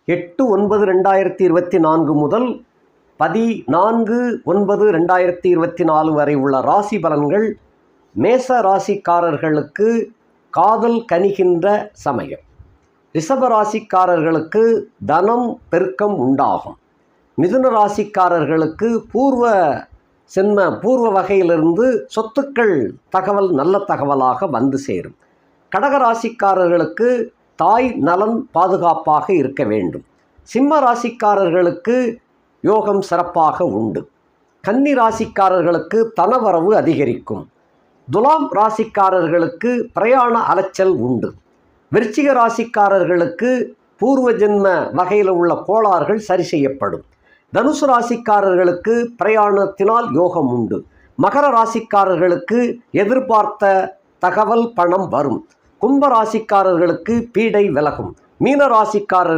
8/9/2024 முதல் 14/9/2024 வரை உள்ள ராசி பலன்கள். மேச ராசிக்காரர்களுக்கு காதல் கனிகின்ற சமயம். ரிஷப ராசிக்காரர்களுக்கு தனம் பெருக்கம் உண்டாகும். மிதுன ராசிக்காரர்களுக்கு பூர்வ வகையிலிருந்து சொத்துக்கள் நல்ல தகவலாக வந்து சேரும். கடக ராசிக்காரர்களுக்கு தாய் நலன் பாதுகாப்பாக இருக்க வேண்டும். சிம்ம ராசிக்காரர்களுக்கு யோகம் சிறப்பாக உண்டு. கன்னி ராசிக்காரர்களுக்கு தனவரவு அதிகரிக்கும். துலாம் ராசிக்காரர்களுக்கு பிரயாண அலைச்சல் உண்டு. விருச்சிக ராசிக்காரர்களுக்கு பூர்வ ஜென்ம வகையில் உள்ள கோளாறுகள் சரி செய்யப்படும். தனுசு ராசிக்காரர்களுக்கு பிரயாணத்தினால் யோகம் உண்டு. மகர ராசிக்காரர்களுக்கு எதிர்பார்த்த தகவல் பணம் வரும். கும்ப ராசிக்காரர்களுக்கு பீடை விலகும். மீன ராசிக்காரர்கள்